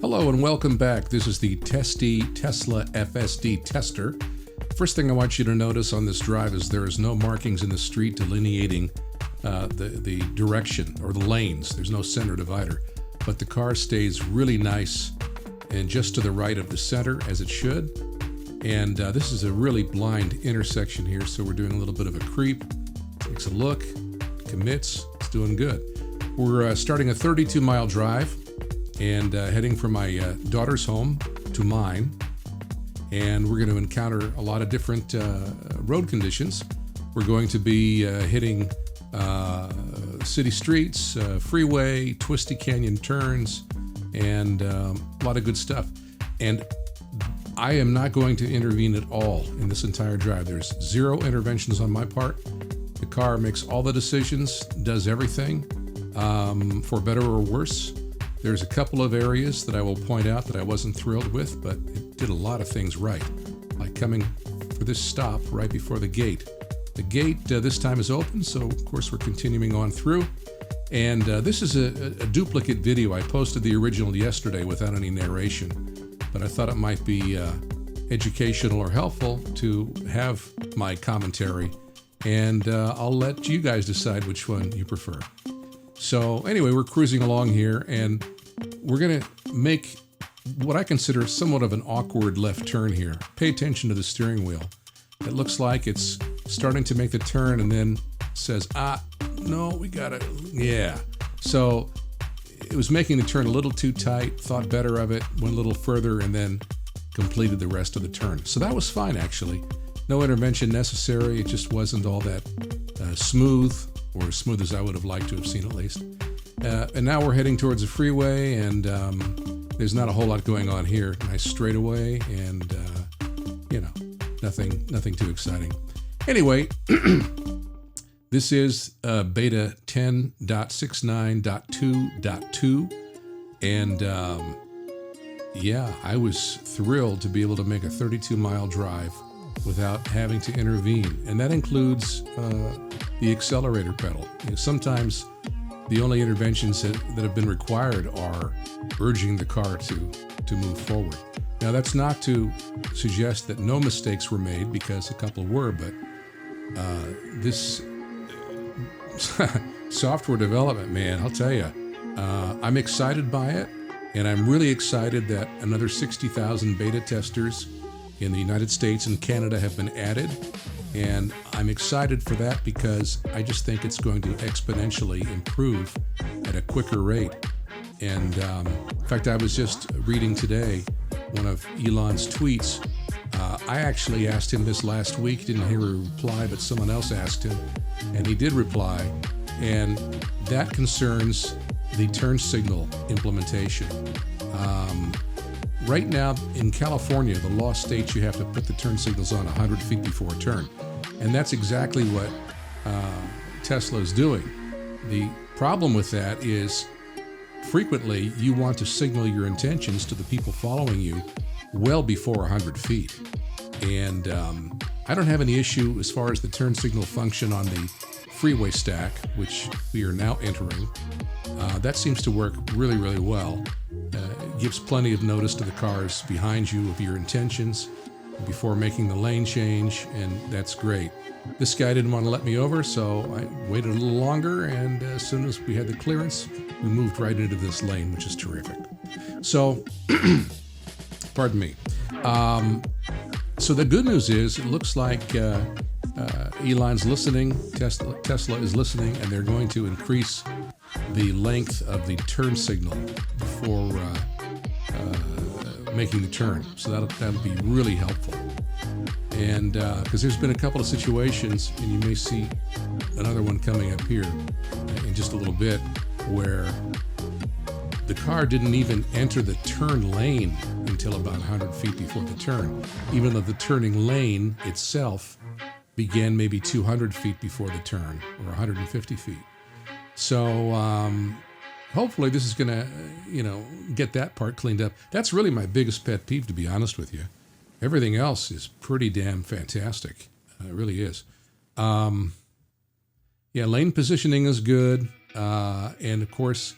Hello and welcome back. This is the Testy Tesla FSD tester. First thing I want you to notice on this drive is there is no markings in the street delineating the direction or the lanes. There's no center divider, but the car stays really nice and just to the right of the center as it should. And this is a really blind intersection here, so we're doing a little bit of a creep. Takes a look, commits, it's doing good. We're starting a 32-mile drive and heading from my daughter's home to mine. And we're going to encounter a lot of different road conditions. We're going to be hitting city streets, freeway, twisty canyon turns, and a lot of good stuff. And I am not going to intervene at all in this entire drive. There's zero interventions on my part. The car makes all the decisions, does everything, for better or worse. There's a couple of areas that I will point out that I wasn't thrilled with, but it did a lot of things right, like coming for this stop right before the gate. The gate this time is open, so of course we're continuing on through. And this is a duplicate video. I posted the original yesterday without any narration, but I thought it might be educational or helpful to have my commentary, and I'll let you guys decide which one you prefer. So anyway, we're cruising along here, and we're going to make what I consider somewhat of an awkward left turn here. Pay attention to the steering wheel. It looks like it's starting to make the turn and then says, no, we gotta, yeah. So it was making the turn a little too tight, thought better of it, went a little further, and then completed the rest of the turn. So that was fine, actually. No intervention necessary. It just wasn't all that smooth, or as smooth as I would have liked to have seen at least. And now we're heading towards the freeway, and there's not a whole lot going on here. Nice straightaway, and you know, nothing too exciting. Anyway, this is beta 10.69.2.2, and yeah, I was thrilled to be able to make a 32-mile drive without having to intervene, and that includes the accelerator pedal. You know, sometimes the only interventions that have been required are urging the car to move forward. Now, that's not to suggest that no mistakes were made, because a couple were, but this software development, man, I'll tell you, I'm excited by it, and I'm really excited that another 60,000 beta testers in the United States and Canada have been added, and I'm excited for that because I just think it's going to exponentially improve at a quicker rate. And in fact, I was just reading today one of Elon's tweets. I actually asked him this last week, didn't hear a reply, but someone else asked him, and he did reply, and that concerns the turn signal implementation. Right now in California, the law states you have to put the turn signals on 100 feet before a turn. And that's exactly what Tesla is doing. The problem with that is frequently you want to signal your intentions to the people following you well before 100 feet. And I don't have any issue as far as the turn signal function on the Freeway stack, which we are now entering. That seems to work really, really well. It gives plenty of notice to the cars behind you of your intentions before making the lane change, and that's great. This guy didn't want to let me over, so I waited a little longer, and as soon as we had the clearance, we moved right into this lane, which is terrific. So, pardon me. So the good news is, it looks like Elon's listening, Tesla is listening, and they're going to increase the length of the turn signal before making the turn. So that'll be really helpful. And because there's been a couple of situations, and you may see another one coming up here in just a little bit, where the car didn't even enter the turn lane until about 100 feet before the turn, even though the turning lane itself began maybe 200 feet before the turn, or 150 feet. So hopefully this is going to, get that part cleaned up. That's really my biggest pet peeve, to be honest with you. Everything else is pretty damn fantastic. It really is. Yeah, lane positioning is good. And of course,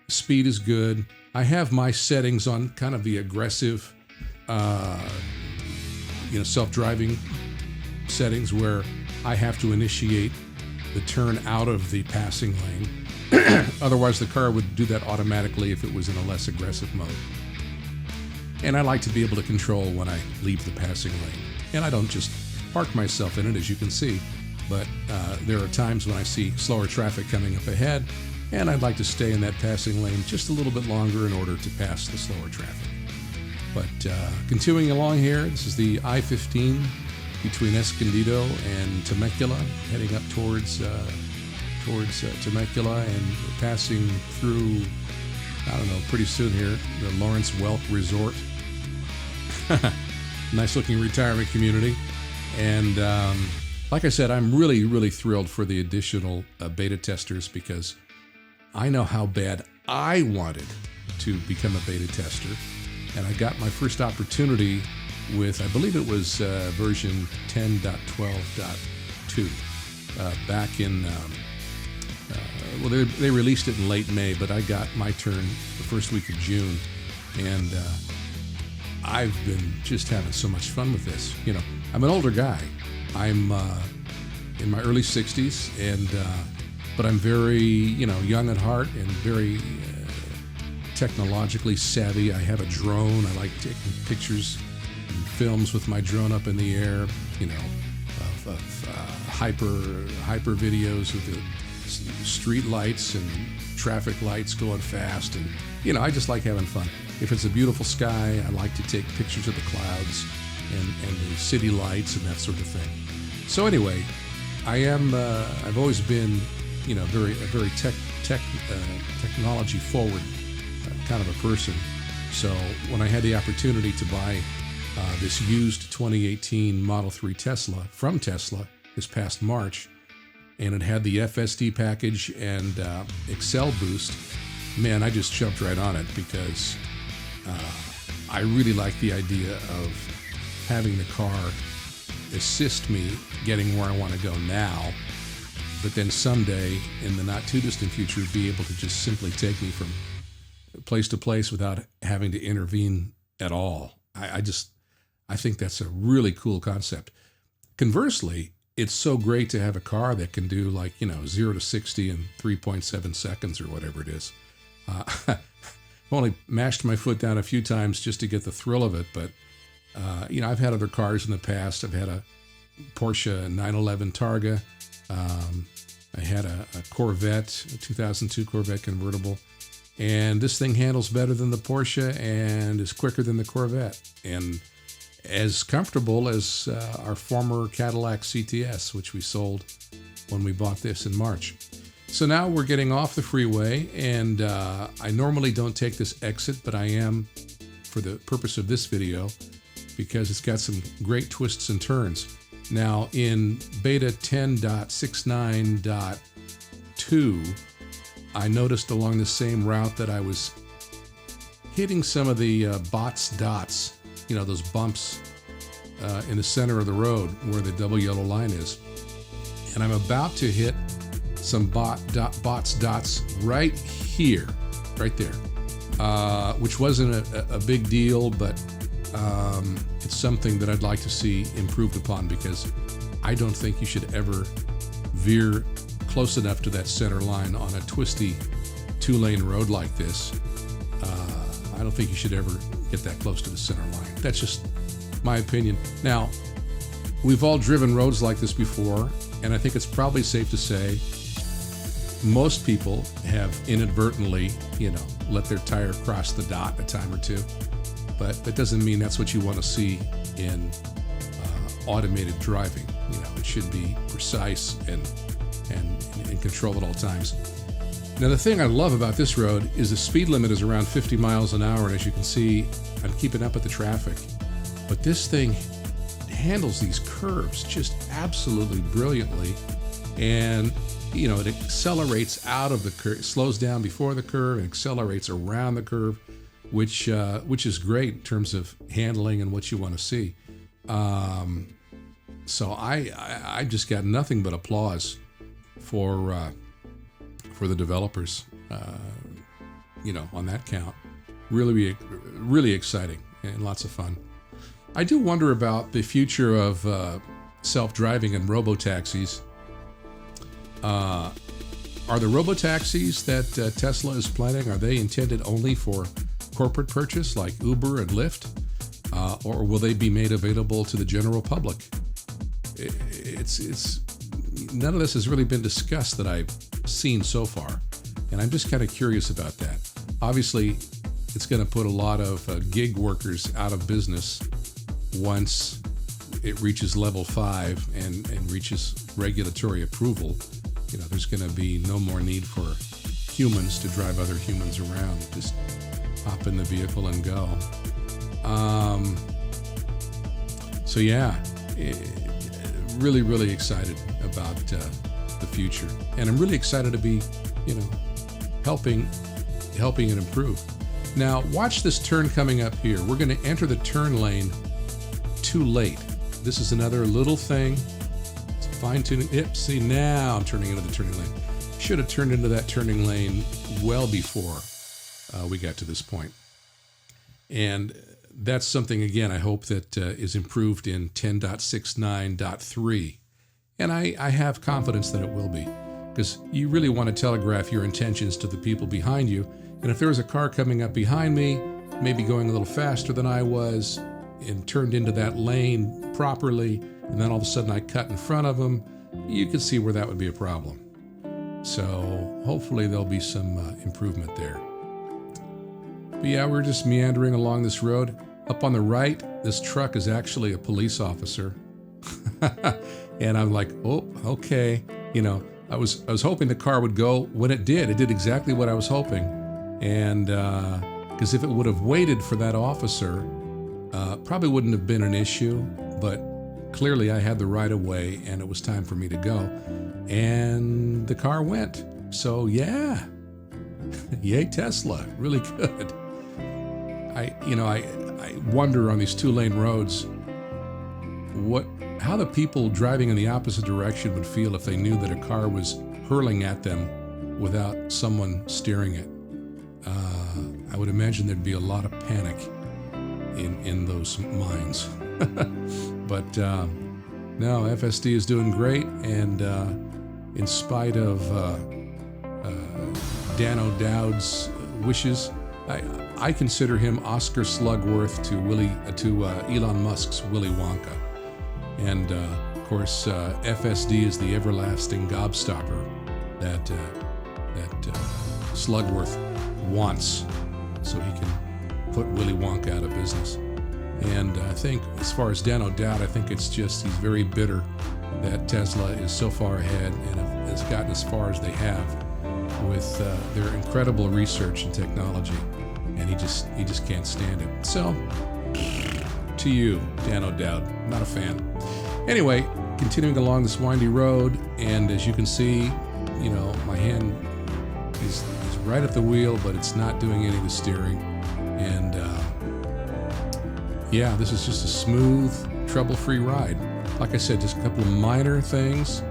Speed is good. I have my settings on kind of the aggressive, self-driving settings where I have to initiate the turn out of the passing lane. Otherwise, the car would do that automatically if it was in a less aggressive mode. And I like to be able to control when I leave the passing lane. And I don't just park myself in it, as you can see, but there are times when I see slower traffic coming up ahead, and I'd like to stay in that passing lane just a little bit longer in order to pass the slower traffic. But continuing along here, this is the I-15 between Escondido and Temecula, heading up towards Temecula, and passing through, I don't know, pretty soon here, the Lawrence Welk Resort. Nice looking retirement community. And like I said, I'm really, really thrilled for the additional beta testers, because I know how bad I wanted to become a beta tester. And I got my first opportunity with, I believe it was version 10.12.2 back in, they released it in late May, but I got my turn the first week of June. And I've been just having so much fun with this. You know, I'm an older guy. I'm in my early 60s, and but I'm very, young at heart and very technologically savvy. I have a drone. I like taking pictures and films with my drone up in the air, of hyper videos with the street lights and traffic lights going fast. And, I just like having fun. If it's a beautiful sky, I like to take pictures of the clouds and the city lights and that sort of thing. So anyway, I've always been, a very technology forward kind of a person. So when I had the opportunity to buy this used 2018 Model 3 Tesla from Tesla this past March, and it had the FSD package and Excel boost, man, I just jumped right on it, because I really like the idea of having the car assist me getting where I want to go now, but then someday in the not too distant future be able to just simply take me from place to place without having to intervene at all. I think that's a really cool concept. Conversely, it's so great to have a car that can do 0 to 60 in 3.7 seconds or whatever it is. I've only mashed my foot down a few times just to get the thrill of it, but I've had other cars in the past. I've had a Porsche 911 Targa. I had a Corvette, a 2002 Corvette convertible, and this thing handles better than the Porsche and is quicker than the Corvette, and as comfortable as our former Cadillac CTS, which we sold when we bought this in March. So now we're getting off the freeway, and I normally don't take this exit, but I am for the purpose of this video, because it's got some great twists and turns. Now in beta 10.69.2, I noticed along the same route that I was hitting some of the dots, those bumps in the center of the road where the double yellow line is. And I'm about to hit some dots right here, right there, which wasn't a big deal, but it's something that I'd like to see improved upon, because I don't think you should ever veer close enough to that center line on a twisty 2-lane road like this. I don't think you should ever get that close to the center line. That's just my opinion. Now, we've all driven roads like this before, and I think it's probably safe to say most people have inadvertently, let their tire cross the dot a time or two. But that doesn't mean that's what you want to see in automated driving. It should be precise and controlled at all times. Now, the thing I love about this road is the speed limit is around 50 miles an hour, and as you can see, I'm keeping up with the traffic. But this thing handles these curves just absolutely brilliantly, and it accelerates out of the curve, slows down before the curve, and accelerates around the curve, which is great in terms of handling and what you want to see. So I just got nothing but applause for the developers. on that count. Really, really exciting and lots of fun. I do wonder about the future of self-driving and robo-taxis. Are the robo-taxis that Tesla is planning, are they intended only for corporate purchase like Uber and Lyft? Or will they be made available to the general public? It's none of this has really been discussed that I've seen so far. And I'm just kind of curious about that. Obviously, it's going to put a lot of gig workers out of business once it reaches level 5 and reaches regulatory approval. There's going to be no more need for humans to drive other humans around. Just hop in the vehicle and go. So yeah, really, really excited about the future. And I'm really excited to be, helping it improve. Now, watch this turn coming up here. We're going to enter the turn lane too late. This is another little thing. It's fine-tuning. Yep, see, now I'm turning into the turning lane. Should have turned into that turning lane well before we got to this point. And that's something, again, I hope that is improved in 10.69.3. And I have confidence that it will be, because you really want to telegraph your intentions to the people behind you. And if there was a car coming up behind me, maybe going a little faster than I was, and turned into that lane properly, and then all of a sudden I cut in front of them, you can see where that would be a problem. So hopefully there'll be some improvement there. But yeah, we're just meandering along this road. Up on the right, this truck is actually a police officer. And I'm like, oh, okay. I was hoping the car would go. When it did exactly what I was hoping. And because if it would have waited for that officer, probably wouldn't have been an issue. But clearly I had the right of way and it was time for me to go. And the car went. So yeah, yay Tesla, really good. I wonder on these 2-lane roads how the people driving in the opposite direction would feel if they knew that a car was hurling at them without someone steering it. I would imagine there'd be a lot of panic in those minds. But no, FSD is doing great, and in spite of Dan O'Dowd's wishes, I consider him Oscar Slugworth to Elon Musk's Willy Wonka. And of course, FSD is the everlasting gobstopper that Slugworth wants, so he can put Willy Wonka out of business. And I think, as far as Dan O'Dowd, I think it's just he's very bitter that Tesla is so far ahead and has gotten as far as they have with their incredible research and technology, and he just can't stand it. So, to you, Dan O'Dowd, not a fan. Anyway, continuing along this windy road, and as you can see, my hand is right at the wheel, but it's not doing any of the steering. And yeah, this is just a smooth, trouble-free ride. Like I said, just a couple of minor things.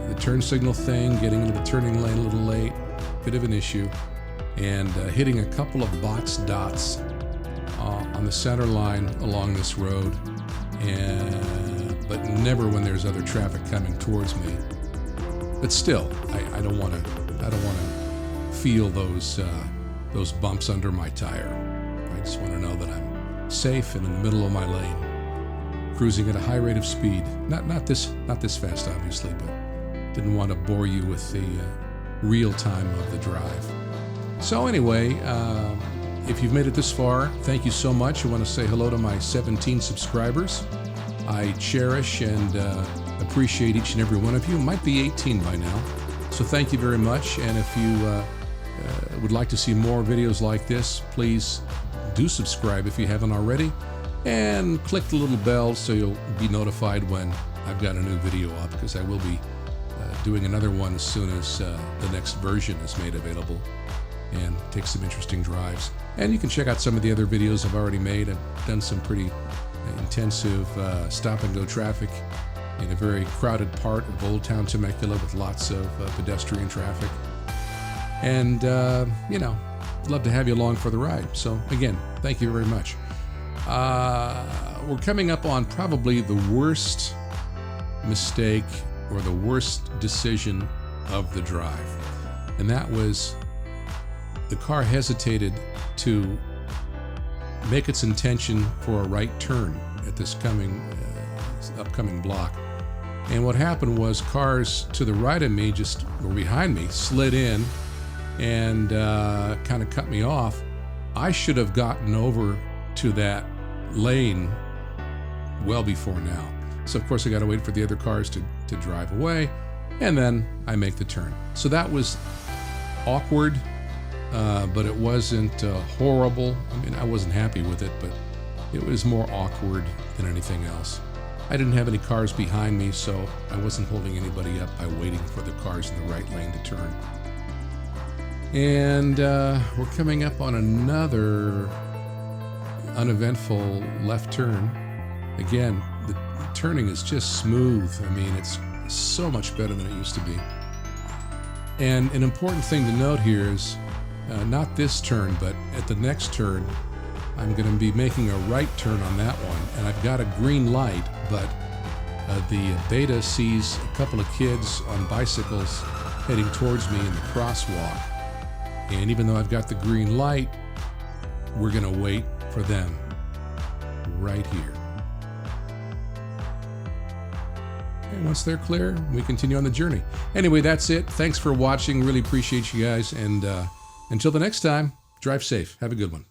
The turn signal thing, getting into the turning lane a little late, bit of an issue, and hitting a couple of box dots on the center line along this road, but never when there's other traffic coming towards me. But still, I don't want to feel those bumps under my tire. I just want to know that I'm safe and in the middle of my lane, cruising at a high rate of speed. Not this fast, obviously, but didn't want to bore you with the real time of the drive. So anyway, if you've made it this far, thank you so much. I want to say hello to my 17 subscribers. I cherish and appreciate each and every one of you. It might be 18 by now. So thank you very much. And if you would like to see more videos like this, please do subscribe if you haven't already. And click the little bell so you'll be notified when I've got a new video up, because I will be doing another one as soon as the next version is made available, and take some interesting drives. And you can check out some of the other videos I've already made. I've done some pretty intensive stop-and-go traffic in a very crowded part of Old Town Temecula with lots of pedestrian traffic. And, you know, love to have you along for the ride. So again, thank you very much. We're coming up on probably the worst mistake or the worst decision of the drive. And that was the car hesitated to make its intention for a right turn at this upcoming block. And what happened was cars to the right of me, or behind me, slid in and kind of cut me off. I should have gotten over to that lane well before now. So of course I got to wait for the other cars to drive away, and then I make the turn. So that was awkward, but it wasn't horrible. I mean, I wasn't happy with it, but it was more awkward than anything else. I didn't have any cars behind me, so I wasn't holding anybody up by waiting for the cars in the right lane to turn. And we're coming up on another uneventful left turn. Again, the turning is just smooth. I mean, it's so much better than it used to be. And an important thing to note here is not this turn, but at the next turn, I'm going to be making a right turn on that one, and I've got a green light, but the Beta sees a couple of kids on bicycles heading towards me in the crosswalk. And even though I've got the green light, we're going to wait for them right here. And once they're clear, we continue on the journey. Anyway, that's it. Thanks for watching. Really appreciate you guys. And until the next time, drive safe. Have a good one.